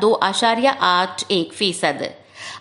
2.81%।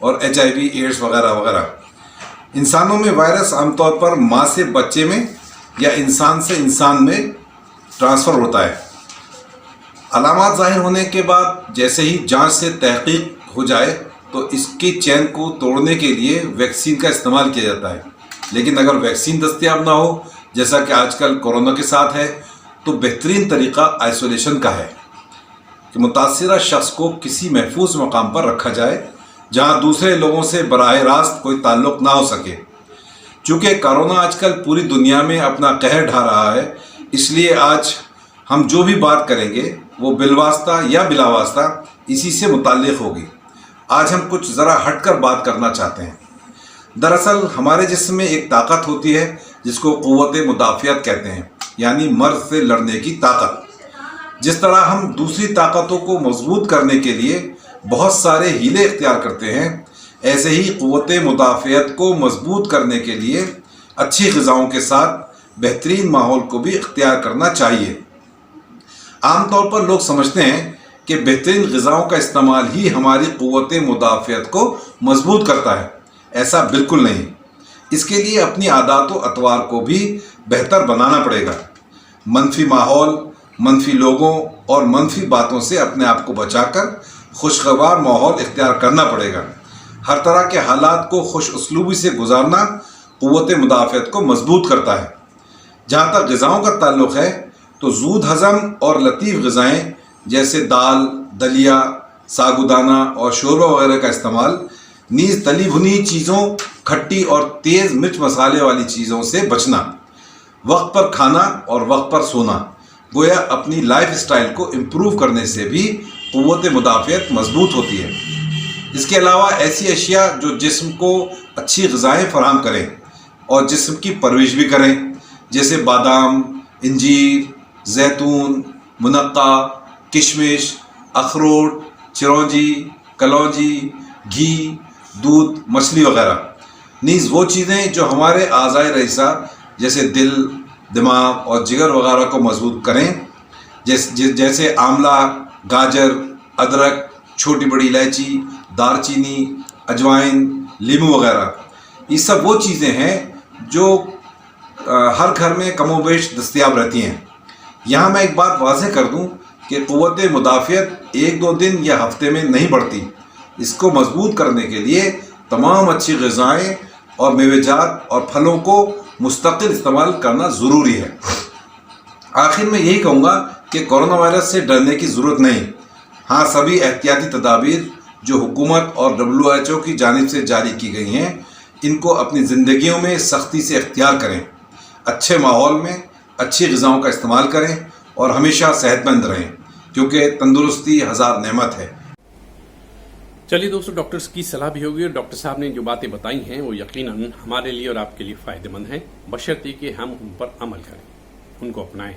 اور HIV AIDS وغیرہ وغیرہ۔ انسانوں میں وائرس عام طور پر ماں سے بچے میں یا انسان سے انسان میں ٹرانسفر ہوتا ہے۔ علامات ظاہر ہونے کے بعد جیسے ہی جانچ سے تحقیق ہو جائے تو اس کی چین کو توڑنے کے لیے ویکسین کا استعمال کیا جاتا ہے، لیکن اگر ویکسین دستیاب نہ ہو جیسا کہ آج کل کورونا کے ساتھ ہے تو بہترین طریقہ آئسولیشن کا ہے کہ متاثرہ شخص کو کسی محفوظ مقام پر رکھا جائے جہاں دوسرے لوگوں سے براہ راست کوئی تعلق نہ ہو سکے۔ چونکہ کورونا آج کل پوری دنیا میں اپنا قہر ڈھا رہا ہے، اس لیے آج ہم جو بھی بات کریں گے وہ بالواسطہ یا بلا واسطہ اسی سے متعلق ہوگی۔ آج ہم کچھ ذرا ہٹ کر بات کرنا چاہتے ہیں۔ دراصل ہمارے جسم میں ایک طاقت ہوتی ہے جس کو قوت مدافعت کہتے ہیں، یعنی مرض سے لڑنے کی طاقت۔ جس طرح ہم دوسری طاقتوں کو مضبوط کرنے کے لیے بہت سارے ہیلے اختیار کرتے ہیں، ایسے ہی قوت مدافعت کو مضبوط کرنے کے لیے اچھی غذاؤں کے ساتھ بہترین ماحول کو بھی اختیار کرنا چاہیے۔ عام طور پر لوگ سمجھتے ہیں کہ بہترین غذاؤں کا استعمال ہی ہماری قوت مدافعت کو مضبوط کرتا ہے۔ ایسا بالکل نہیں۔ اس کے لیے اپنی عادات و اطوار کو بھی بہتر بنانا پڑے گا۔ منفی ماحول، منفی لوگوں اور منفی باتوں سے اپنے آپ کو بچا کر خوشگوار ماحول اختیار کرنا پڑے گا۔ ہر طرح کے حالات کو خوش اسلوبی سے گزارنا قوت مدافعت کو مضبوط کرتا ہے۔ جہاں تک غذاؤں کا تعلق ہے تو زود ہضم اور لطیف غذائیں جیسے دال، دلیا، ساگودانہ اور شوربہ وغیرہ کا استعمال، نیز تلی بھنی چیزوں، کھٹی اور تیز مرچ مسالے والی چیزوں سے بچنا، وقت پر کھانا اور وقت پر سونا، گویا اپنی لائف اسٹائل کو امپروو کرنے سے بھی قوت مدافعت مضبوط ہوتی ہے۔ اس کے علاوہ ایسی اشیاء جو جسم کو اچھی غذائیں فراہم کریں اور جسم کی پرورش بھی کریں، جیسے بادام، انجیر، زیتون، منقع، کشمش، اخروٹ، چرونجی، کلونجی، گھی، دودھ، مچھلی وغیرہ، نیز وہ چیزیں جو ہمارے اعضائے رئیسہ جیسے دل، دماغ اور جگر وغیرہ کو مضبوط کریں، جیسے آملہ، گاجر، ادرک، چھوٹی بڑی الائچی، دار چینی، اجوائن، لیمو وغیرہ۔ یہ سب وہ چیزیں ہیں جو ہر گھر میں کم و بیش دستیاب رہتی ہیں۔ یہاں میں ایک بات واضح کر دوں کہ قوت مدافعت ایک دو دن یا ہفتے میں نہیں بڑھتی۔ اس کو مضبوط کرنے کے لیے تمام اچھی غذائیں اور میوہ جات اور پھلوں کو مستقل استعمال کرنا ضروری ہے۔ آخر میں یہی کہوں گا کہ کورونا وائرس سے ڈرنے کی ضرورت نہیں۔ ہاں، سبھی احتیاطی تدابیر جو حکومت اور WHO کی جانب سے جاری کی گئی ہیں ان کو اپنی زندگیوں میں سختی سے اختیار کریں، اچھے ماحول میں اچھی غذاؤں کا استعمال کریں اور ہمیشہ صحت مند رہیں، کیونکہ تندرستی ہزار نعمت ہے۔ چلیے دوستو، ڈاکٹرز کی صلاح بھی ہوگی اور ڈاکٹر صاحب نے جو باتیں بتائی ہیں وہ یقیناً ہمارے لیے اور آپ کے لیے فائدہ مند ہیں، بشرطے کہ ہم ان پر عمل کریں، ان کو اپنائیں،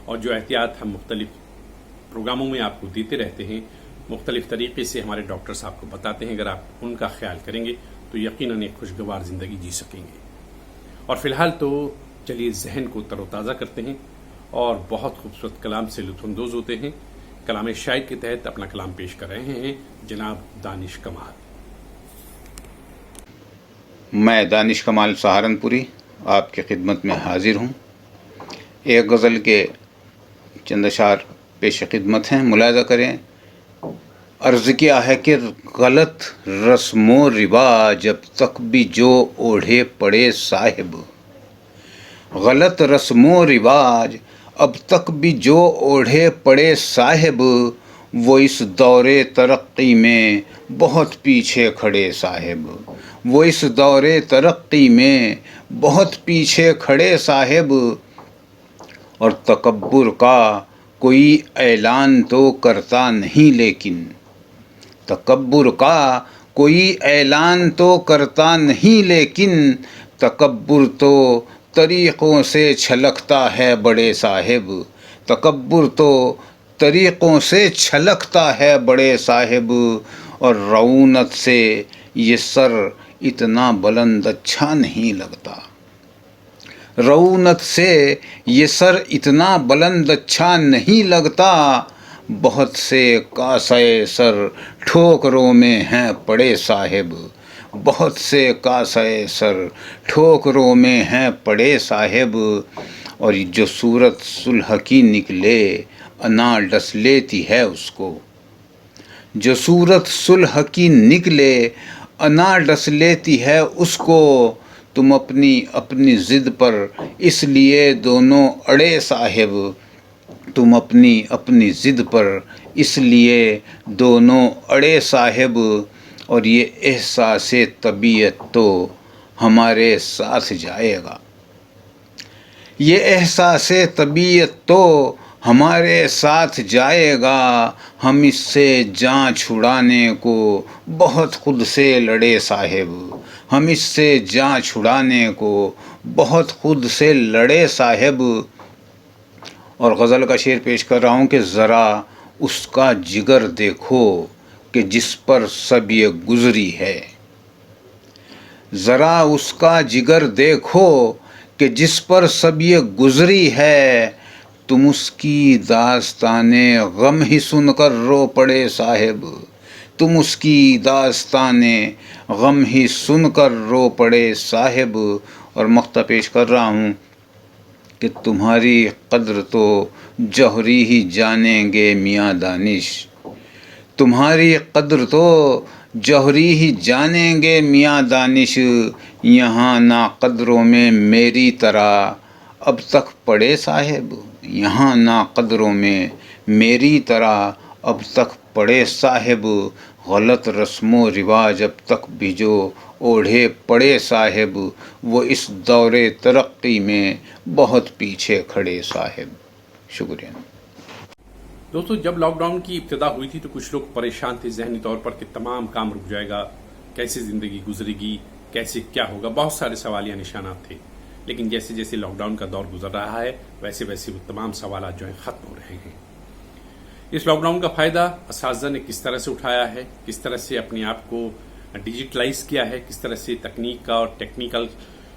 اور جو احتیاط ہم مختلف پروگراموں میں آپ کو دیتے رہتے ہیں، مختلف طریقے سے ہمارے ڈاکٹر صاحب کو بتاتے ہیں، اگر آپ ان کا خیال کریں گے تو یقیناً ایک خوشگوار زندگی جی سکیں گے۔ اور فی الحال تو چلیے ذہن کو تر و تازہ کرتے ہیں اور بہت خوبصورت کلام سے لطف اندوز ہوتے ہیں۔ کلام شاعر کے تحت اپنا کلام پیش کر رہے ہیں جناب دانش کمال۔ میں دانش کمال سہارنپوری آپ کی خدمت میں حاضر ہوں۔ ایک غزل کے چند اشعار پیش خدمت ہیں، ملاحظہ کریں۔ عرض کیا ہے کہ غلط رسم و رواج اب تک بھی جو اوڑھے پڑے صاحب، غلط رسم و رواج اب تک بھی جو اوڑھے پڑے صاحب، وہ اس دور ترقی میں بہت پیچھے کھڑے صاحب، وہ اس دور ترقی میں بہت پیچھے کھڑے صاحب، اور تکبر کا کوئی اعلان تو کرتا نہیں، لیکن تکبر کا کوئی اعلان تو کرتا نہیں، لیکن تکبر تو طریقوں سے چھلکتا ہے بڑے صاحب، تکبر تو طریقوں سے چھلکتا ہے بڑے صاحب، اور رعونت سے یہ سر اتنا بلند اچھا نہیں لگتا، رعونت سے یہ سر اتنا بلند اچھا نہیں لگتا، بہت سے کاسے سر ٹھوکروں میں ہیں پڑے صاحب، بہت سے کاسے سر ٹھوکروں میں ہیں پڑے صاحب، اور جو صورت صلح کی نکلے انا ڈس لیتی ہے اس کو، جو صورت صلح کی نکلے انا ڈس لیتی ہے اس کو، تم اپنی ضد پر اس لیے دونوں اڑے صاحب، تم اپنی ضد پر اس لیے دونوں اڑے صاحب، اور یہ احساس طبیعت تو ہمارے ساتھ جائے گا، یہ احساس طبیعت تو ہمارے ساتھ جائے گا، ہم اس سے جان چھڑانے کو بہت خود سے لڑے صاحب، ہم اس سے جان چھڑانے کو بہت خود سے لڑے صاحب۔ اور غزل کا شعر پیش کر رہا ہوں کہ ذرا اس کا جگر دیکھو کہ جس پر سب یہ گزری ہے، ذرا اس کا جگر دیکھو کہ جس پر سب یہ گزری ہے، تم اس کی داستان غم ہی سن کر رو پڑے صاحب، تم اس کی داستان غم ہی سن کر رو پڑے صاحب۔ اور مقطع پیش کر رہا ہوں کہ تمہاری قدر تو جوہری ہی جانیں گے میاں دانش، تمہاری قدر تو جوہری ہی جانیں گے میاں دانش، یہاں نا قدروں میں میری طرح اب تک پڑے صاحب، یہاں نا قدروں میں میری طرح اب تک پڑے صاحب، غلط رسم و رواج اب تک بھی جو اوڑھے پڑے صاحب، وہ اس دور ترقی میں بہت پیچھے کھڑے صاحب۔ شکریہ۔ دوستو، جب لاک ڈاؤن کی ابتدا ہوئی تھی تو کچھ لوگ پریشان تھے ذہنی طور پر کہ تمام کام رک جائے گا، کیسے زندگی گزرے گی، کیسے کیا ہوگا، بہت سارے سوالیہ نشانات تھے۔ لیکن جیسے جیسے لاک ڈاؤن کا دور گزر رہا ہے ویسے ویسے وہ تمام سوالات جو ہیں ختم ہو رہے ہیں۔ اس لاک ڈاؤن کا فائدہ اساتذہ نے کس طرح سے اٹھایا ہے، کس طرح سے اپنے آپ کو ڈیجیٹلائز کیا ہے، کس طرح سے تکنیک کا اور ٹیکنیکل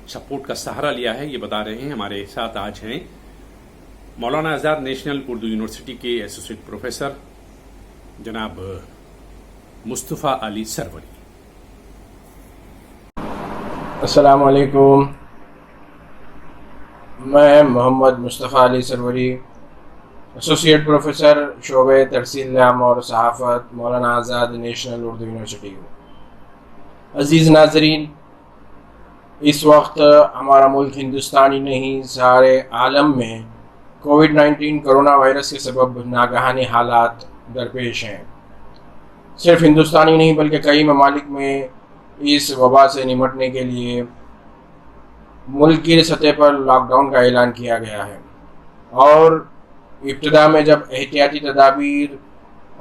سپورٹ کا سہارا لیا ہے، یہ بتا رہے ہیں۔ ہمارے ساتھ آج ہیں مولانا آزاد نیشنل اردو یونیورسٹی کے ایسوسیٹ پروفیسر جناب مصطفیٰ علی سروری۔ السلام علیکم، میں محمد مصطفیٰ علی سروری، ایسوسیٹ پروفیسر شعبہ ترسیل نام اور صحافت، مولانا آزاد نیشنل اردو یونیورسٹی ہوں۔ عزیز ناظرین، اس وقت ہمارا ملک ہندوستان ہی نہیں سارے عالم میں کووڈ-19 کرونا وائرس کے سبب ناگہانی حالات درپیش ہیں۔ صرف ہندوستان ہی نہیں بلکہ کئی ممالک میں اس وبا سے نمٹنے کے لیے ملک کی سطح پر لاک ڈاؤن کا اعلان کیا گیا ہے، اور ابتدا میں جب احتیاطی تدابیر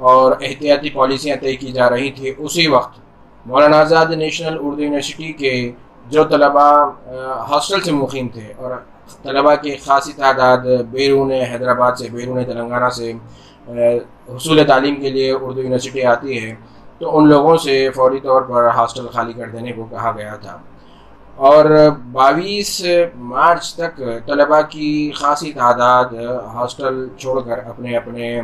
اور احتیاطی پالیسیاں طے کی جا رہی تھیں، اسی وقت مولانا آزاد نیشنل اردو یونیورسٹی کے جو طلباء ہاسٹل سے مقیم تھے اور طلباء کی خاصی تعداد بیرون حیدرآباد سے، بیرون تلنگانہ سے حصول تعلیم کے لیے اردو یونیورسٹی آتی ہے، تو ان لوگوں سے فوری طور پر ہاسٹل خالی کر دینے کو کہا گیا تھا، اور 22 مارچ تک طلباء کی خاصی تعداد ہاسٹل چھوڑ کر اپنے اپنے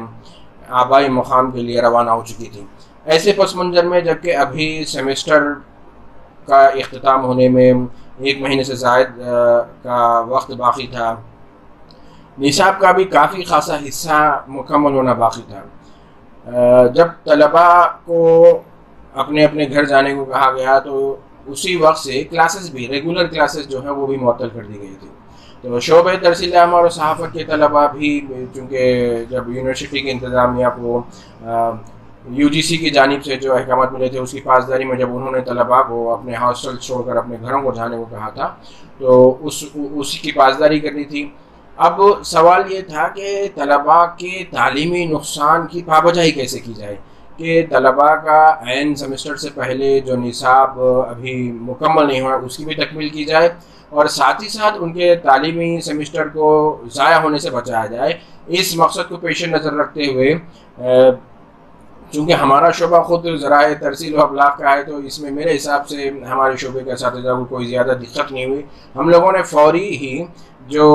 آبائی مقام کے لیے روانہ ہو چکی تھی۔ ایسے پس منظر میں جبکہ ابھی سیمسٹر کا اختتام ہونے میں 1 مہینے سے زائد کا وقت باقی تھا، نصاب کا بھی کافی خاصا حصہ مکمل ہونا باقی تھا، جب طلباء کو اپنے اپنے گھر جانے کو کہا گیا تو اسی وقت سے کلاسز بھی، ریگولر کلاسز جو ہیں وہ بھی معطل کر دی گئی تھی۔ تو شعبہ ترسیل عام اور صحافت کے طلباء بھی، چونکہ جب یونیورسٹی کی انتظامیہ کو UGC کی جانب سے جو احکامات ملے تھے اس کی پاسداری میں جب انہوں نے طلباء کو اپنے ہاسٹل چھوڑ کر اپنے گھروں کو جانے کو کہا تھا تو اسی کی پاسداری کرنی تھی۔ اب سوال یہ تھا کہ طلباء کے تعلیمی نقصان کی پابجائی کیسے کی جائے، کہ طلباء کا عین سیمسٹر سے پہلے جو نصاب ابھی مکمل نہیں ہوا اس کی بھی تکمیل کی جائے، اور ساتھ ہی ساتھ ان کے تعلیمی سیمسٹر کو ضائع ہونے سے بچایا جائے۔ اس مقصد کو پیش نظر رکھتے ہوئے، چونکہ ہمارا شعبہ خود ذرائع ترسیل و ابلاغ کا ہے، تو اس میں میرے حساب سے ہمارے شعبے کے اساتذہ کو کوئی زیادہ دقت نہیں ہوئی۔ ہم لوگوں نے فوری ہی جو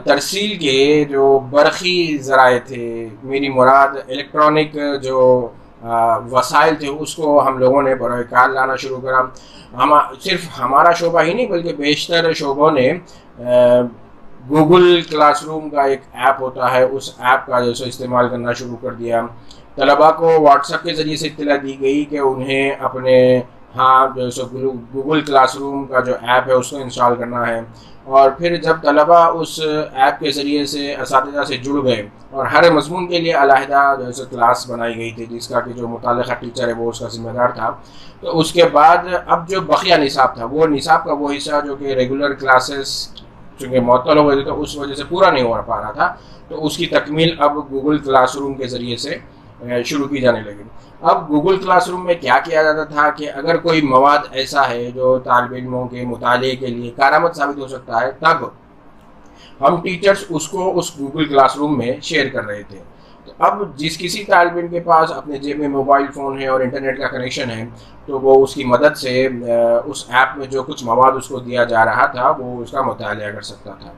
ترسیل کے جو برقی ذرائع تھے، میری مراد الیکٹرانک جو وسائل تھے، اس کو ہم لوگوں نے برائے کار لانا شروع کرا. صرف ہمارا شعبہ ہی نہیں بلکہ بیشتر شعبوں نے گوگل کلاس روم کا ایک ایپ ہوتا ہے، اس ایپ کا جو سو استعمال کرنا شروع کر دیا. طلباء کو واٹس ایپ کے ذریعے سے اطلاع دی گئی کہ انہیں اپنے جو سو گوگل کلاس روم کا جو ایپ ہے اس کو انسٹال کرنا ہے. اور پھر جب طلباء اس ایپ کے ذریعے سے اساتذہ سے جڑ گئے اور ہر مضمون کے لیے علیحدہ جو ہے کلاس بنائی گئی تھی جس کا کہ جو متعلقہ ٹیچر ہے وہ اس کا ذمہ دار تھا، تو اس کے بعد اب جو بقیہ نصاب تھا، وہ نصاب کا وہ حصہ جو کہ ریگولر کلاسز چونکہ معطل ہو گئے تھے تو اس وجہ سے پورا نہیں ہو پا رہا تھا، تو اس کی تکمیل اب گوگل کلاس روم کے ذریعے سے شروع کی جانے لگی. اب گوگل کلاس روم میں کیا کیا جاتا تھا کہ اگر کوئی مواد ایسا ہے جو طالب علموں کے مطالعے کے لیے کارآمد ثابت ہو سکتا ہے، تب ہم ٹیچرز اس کو اس گوگل کلاس روم میں شیئر کر رہے تھے. تو اب جس کسی طالب علم کے پاس اپنے جیب میں موبائل فون ہے اور انٹرنیٹ کا کنیکشن ہے تو وہ اس کی مدد سے اس ایپ میں جو کچھ مواد اس کو دیا جا رہا تھا وہ اس کا مطالعہ کر سکتا تھا.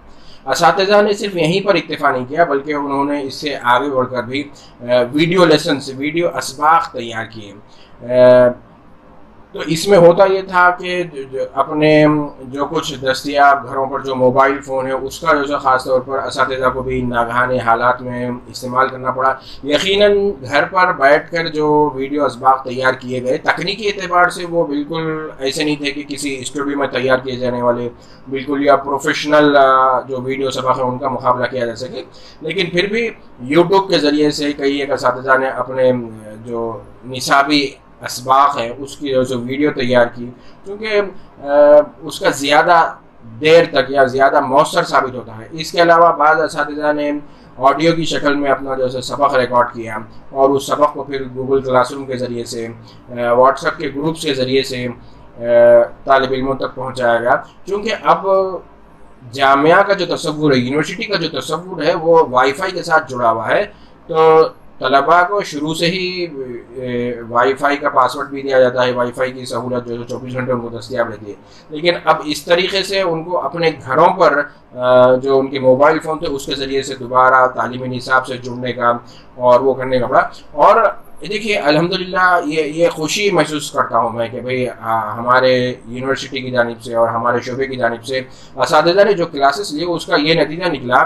اساتذہ نے صرف یہیں پر اکتفا نہیں کیا بلکہ انہوں نے اس سے آگے بڑھ کر بھی ویڈیو لیسنس، ویڈیو اسباق تیار کیے. تو اس میں ہوتا یہ تھا کہ اپنے جو کچھ دستیاب گھروں پر جو موبائل فون ہے اس کا جو خاص طور پر اساتذہ کو بھی ناگہانی حالات میں استعمال کرنا پڑا. یقیناً گھر پر بیٹھ کر جو ویڈیو اسباق تیار کیے گئے تکنیکی اعتبار سے وہ بالکل ایسے نہیں تھے کہ کسی اسٹوڈیو میں تیار کیے جانے والے بالکل یا پروفیشنل جو ویڈیو سبق ہیں ان کا مقابلہ کیا جا سکے، لیکن پھر بھی یوٹیوب کے ذریعے سے کئی ایک اساتذہ نے اپنے جو نصابی اسباق ہے اس کی جو ویڈیو تیار کی، کیونکہ اس کا زیادہ دیر تک یا زیادہ مؤثر ثابت ہوتا ہے. اس کے علاوہ بعض اساتذہ نے آڈیو کی شکل میں اپنا جو ہے سبق ریکارڈ کیا اور اس سبق کو پھر گوگل کلاس روم کے ذریعے سے، واٹس ایپ کے گروپس کے ذریعے سے طالب علموں تک پہنچایا گیا. چونکہ اب جامعہ کا جو تصور ہے، یونیورسٹی کا جو تصور ہے وہ وائی فائی کے ساتھ جڑا ہوا ہے، تو طلباء کو شروع سے ہی وائی فائی کا پاسورڈ بھی دیا جاتا ہے. وائی فائی کی سہولت جو 24 گھنٹے ان کو دستیاب رہتی ہے، لیکن اب اس طریقے سے ان کو اپنے گھروں پر جو ان کے موبائل فون تھے اس کے ذریعے سے دوبارہ تعلیمی نصاب سے جڑنے کا اور وہ کرنے کا پڑا. اور دیکھیے الحمدللہ یہ خوشی محسوس کرتا ہوں میں کہ بھئی ہمارے یونیورسٹی کی جانب سے اور ہمارے شعبے کی جانب سے اساتذہ نے جو کلاسز لیے اس کا یہ نتیجہ نکلا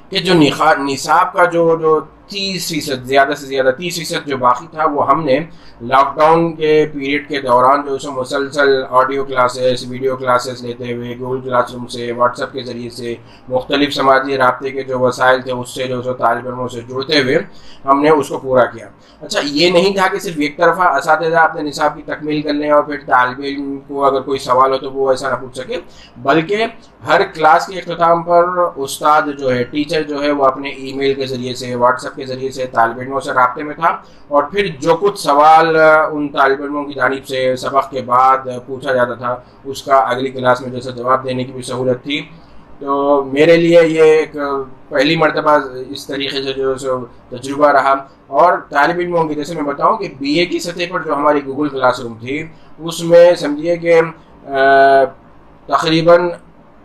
کہ جو نصاب کا جو 30% زیادہ سے زیادہ 30% جو باقی تھا وہ ہم نے لاک ڈاؤن کے پیریڈ کے دوران جو سو مسلسل آڈیو کلاسز، ویڈیو کلاسز لیتے ہوئے گوگل کلاس روم سے، واٹس ایپ کے ذریعے سے، مختلف سماجی رابطے کے جو وسائل تھے اس سے جو سو طالب علموں سے جڑتے ہوئے ہم نے اس کو پورا کیا. اچھا، یہ نہیں تھا کہ صرف ایک طرفہ اساتذہ اپنے نصاب کی تکمیل کر لیں اور پھر طالب علم کو اگر کوئی سوال ہو تو وہ ایسا نہ پوچھ سکے، بلکہ ہر کلاس کے اختتام پر استاد جو ہے، ٹیچر جو ہے، وہ اپنے ای میل کے ذریعے سے، واٹس ایپ کے ذریعے سے طالب علموں سے رابطے میں تھا اور پھر جو کچھ سوال ان طالب علموں کی جانب سے سبق کے بعد پوچھا جاتا تھا اس کا اگلی کلاس میں جیسے جواب دینے کی بھی سہولت تھی. تو میرے لیے یہ ایک پہلی مرتبہ اس طریقے سے جو تجربہ رہا. اور طالب علموں کی جیسے میں بتاؤں کہ بی اے کی سطح پر جو ہماری گوگل کلاس روم تھی اس میں سمجھیے کہ تقریباً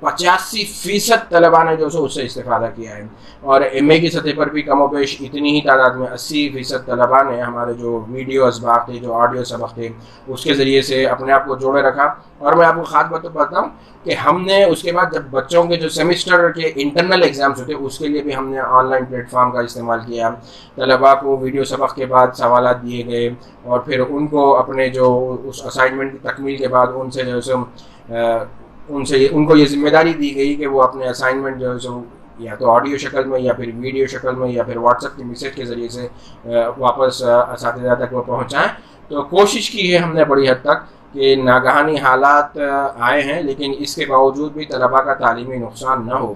85% طلباء نے جو سو اس سے استفادہ کیا ہے، اور ایم اے کی سطح پر بھی کم و بیش اتنی ہی تعداد میں 80% طلباء نے ہمارے جو ویڈیو اسباق تھے، جو آڈیو سبق تھے اس کے ذریعے سے اپنے آپ کو جوڑے رکھا. اور میں آپ کو خاص بات بتاؤں کہ ہم نے اس کے بعد جب بچوں کے جو سیمسٹر کے انٹرنل ایگزامس ہوتے اس کے لیے بھی ہم نے آن لائن پلیٹ فارم کا استعمال کیا. طلباء کو ویڈیو سبق کے بعد سوالات دیے گئے اور پھر ان کو اپنے جو اس اسائنمنٹ کی تکمیل کے بعد ان کو یہ ذمہ داری دی گئی کہ وہ اپنے اسائنمنٹ جو ہے یا تو آڈیو شکل میں یا پھر ویڈیو شکل میں یا پھر واٹس ایپ کی میسیج کے ذریعے سے واپس اساتذہ تک وہ پہنچائیں. تو کوشش کی ہے ہم نے بڑی حد تک کہ ناگہانی حالات آئے ہیں لیکن اس کے باوجود بھی طلباء کا تعلیمی نقصان نہ ہو،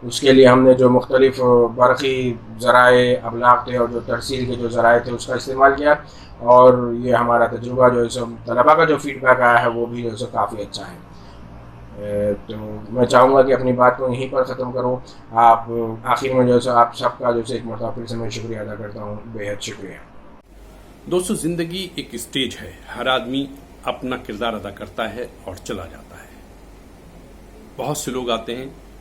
اس کے لیے ہم نے جو مختلف برقی ذرائع ابلاغ تھے اور جو ترسیل کے جو ذرائع تھے اس کا استعمال کیا. اور یہ ہمارا تجربہ جو ہے سو طلباء کا جو فیڈ بیک آیا ہے وہ بھی جو ہے سو کافی اچھا ہے. تو میں چاہوں گا کہ اپنی بات کو یہیں پر ختم کروں. آپ آخر میں جو ہے سو آپ سب کا جو ہے ایک مرتبہ پھر سے میں شکریہ ادا کرتا ہوں. بے حد شکریہ. دوستو، زندگی ایک اسٹیج ہے، ہر آدمی اپنا کردار ادا کرتا ہے اور چلا جاتا ہے. بہت سے لوگ آتے ہیں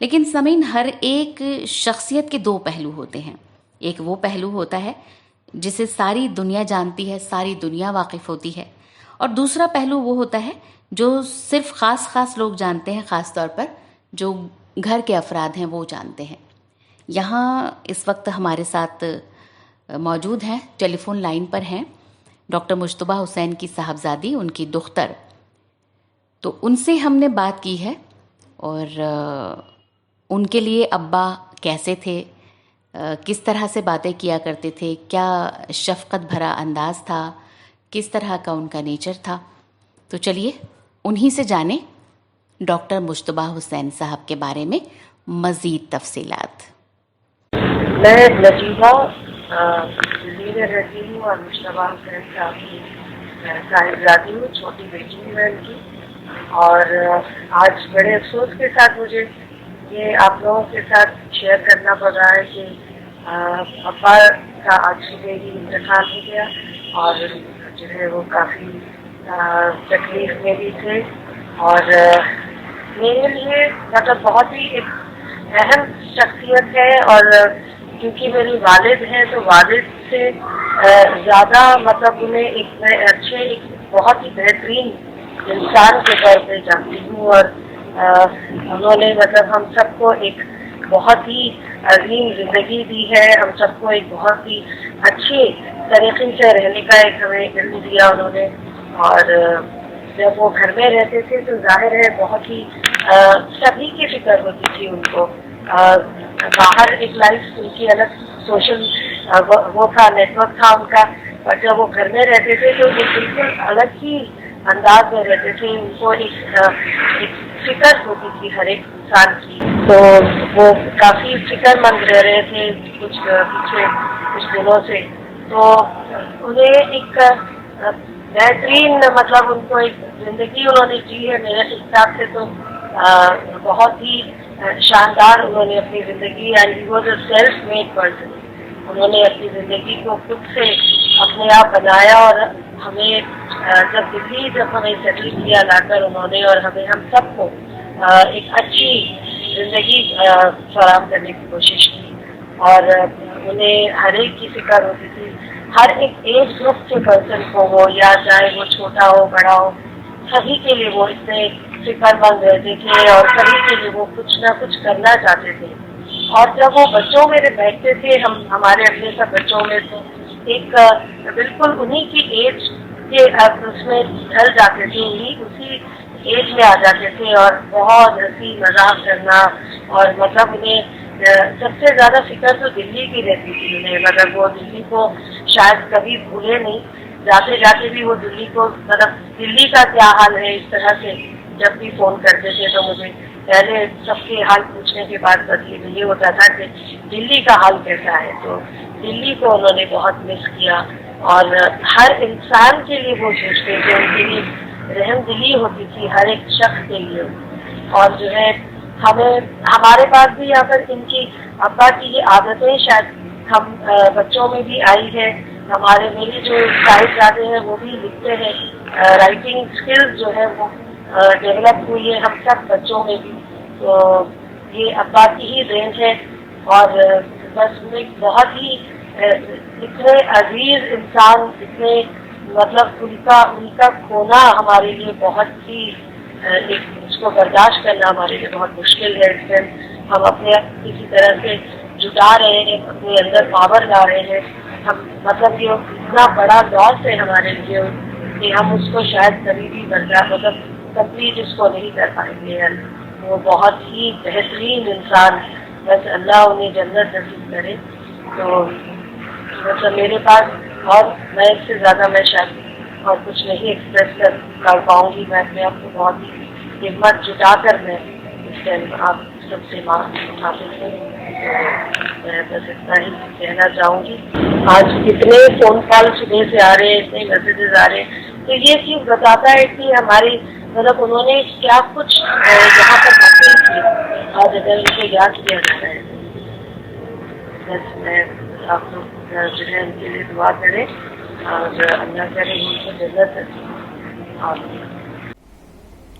لیکن سمعین، ہر ایک شخصیت کے دو پہلو ہوتے ہیں. ایک وہ پہلو ہوتا ہے جسے ساری دنیا جانتی ہے، ساری دنیا واقف ہوتی ہے، اور دوسرا پہلو وہ ہوتا ہے جو صرف خاص لوگ جانتے ہیں، خاص طور پر جو گھر کے افراد ہیں وہ جانتے ہیں. یہاں اس وقت ہمارے ساتھ موجود ہیں، ٹیلی فون لائن پر ہیں ڈاکٹر مجتبیٰ حسین کی صاحبزادی، ان کی دختر. تو ان سے ہم نے بات کی ہے، اور ان کے لیے ابا کیسے تھے، کس طرح سے باتیں کیا کرتے تھے، کیا شفقت بھرا انداز تھا، کس طرح کا ان کا نیچر تھا. تو چلیے انہی سے جانیں ڈاکٹر مجتبیٰ حسین صاحب کے بارے میں مزید تفصیلات. میں نجیبہ دلی میں رہتی ہوں اور مجتبیٰ حسین صاحب کی صاحبزادی ہوں، چھوٹی بیٹی ہوں میں ان کی. اور آج بڑے افسوس کے ساتھ مجھے یہ آپ لوگوں کے ساتھ شیئر کرنا پڑ رہا ہے کہ ابا کا آج صبح ہی انتقال ہو گیا، اور جو ہے وہ کافی تکلیف میں بھی تھے. اور میرے لیے مطلب بہت ہی ایک اہم شخصیت ہے، اور کیونکہ میری والد ہیں تو والد سے زیادہ مطلب انہیں ایک اچھے، ایک بہت ہی بہترین انسان کے طور پہ جانتی ہوں. اور انہوں نے مطلب ہم سب کو ایک بہت ہی عظیم زندگی دی ہے، ہم سب کو ایک بہت ہی اچھے طریقے سے رہنے کا ایک ہمیں علم دیا انہوں نے. اور جب وہ گھر میں رہتے تھے تو ظاہر ہے بہت ہی سبھی کی فکر ہوتی تھی ان کو. باہر ایک لائف ان کی الگ سوشل وہ تھا، نیٹ ورک تھا ان کا، اور جب وہ گھر میں رہتے تھے تو وہ بالکل الگ ہی انداز میں رہتے تھے. ان کو ایک فکر ہوتی تھی ہر ایک انسان کی، تو وہ کافی فکر مند رہ رہے تھے پیچھے کچھ دنوں سے. تو انہیں ایک بہترین مطلب ان کو ایک زندگی انہوں نے جی ہے میرے حساب سے تو بہت ہی شاندار. انہوں نے اپنی زندگی and he was a self made person. انہوں نے اپنی زندگی کو خود سے اپنے آپ بنایا، اور ہمیں جب ہمیں سیٹل کیا لا کر انہوں نے، اور ہم سب کو ایک اچھی زندگی فراہم کرنے کی کوشش کی. اور انہیں ہر ایک کی فکر ہوتی تھی، ہر ایک ایج گروپ کے پرسن کو، وہ یا چاہے وہ چھوٹا ہو بڑا ہو، سبھی کے لیے وہ اتنے فکر مند رہتے تھے، اور سبھی کے لیے وہ کچھ نہ کچھ کرنا چاہتے تھے. اور جب وہ بچوں میں بیٹھتے تھے، ہمارے اپنے سب بچوں میں، تو ایک بالکل انہی کی ایج کے اس میں ڈھل جاتے تھے، اسی ایج میں آ جاتے تھے، اور بہت ہنسی مذاق کرنا. اور مطلب انہیں سب سے زیادہ فکر تو دلی کی رہتی تھی انہیں، مطلب وہ دلی کو شاید کبھی بھولے نہیں. جاتے جاتے بھی وہ دلی کو، مطلب دلی کا کیا حال ہے، اس طرح سے جب بھی فون کرتے تھے تو مجھے پہلے سب کے حال پوچھنے کے بعد یہ ہوتا تھا کہ دلی کا حال کیسا ہے. تو دلی کو انہوں نے بہت مس کیا، اور ہر انسان کے لیے وہ سوچتے تھے، ان کے لیے رحم دلی ہوتی تھی ہر ایک شخص کے لیے. اور جو ہے ہمارے پاس بھی یہاں پر ان کی ابا کی یہ عادتیں شاید ہم بچوں میں بھی آئی ہے. میری جو صاحبزادے ہیں وہ بھی لکھتے ہیں، رائٹنگ اسکلز جو ہے وہ ڈیولپ ہوئی ہے ہم سب بچوں میں بھی. تو یہ ابا کی ہی رینج ہے. اور بس بہت ہی اتنے عزیز انسان، اتنے مطلب ان کا کھونا ہمارے لیے بہت ہی اس کو برداشت کرنا ہمارے لیے بہت مشکل ہے. اس میں ہم اپنے کسی طرح سے جٹا رہے ہیں، اپنے اندر پاور لا رہے ہیں. ہم مطلب یہ اتنا بڑا لاس ہے ہمارے لیے کہ ہم اس کو شاید کبھی بھی مطلب کمپلیٹ اس کو نہیں کر پائیں گے. وہ بہت ہی بہترین انسان، بس اللہ انہیں جنت نصیب کرے. تو مطلب میرے پاس اور میں اس سے زیادہ میں شاید اور کچھ نہیں ایکسپریس کر پاؤں گی. میں اپنے آپ کو بہت ہی ہمت جٹا کر میں اس ٹائم آپ سب سے حافظ ہوں. میں بس اتنا ہی کہنا چاہوں گی. آج کتنے فون کال صبح سے آ رہے ہیں، اتنے میسیجز آ رہے ہیں، تو یہ چیز بتاتا ہے کہ ہماری مطلب انہوں نے کیا کچھ یہاں پر حاصل کیا، آج اگر ان کو یاد کیا جاتا ہے. بس میں آپ لوگ جو ہے ان کے لیے دعا کریں، اور اللہ کرے ان کو جنت نصیب.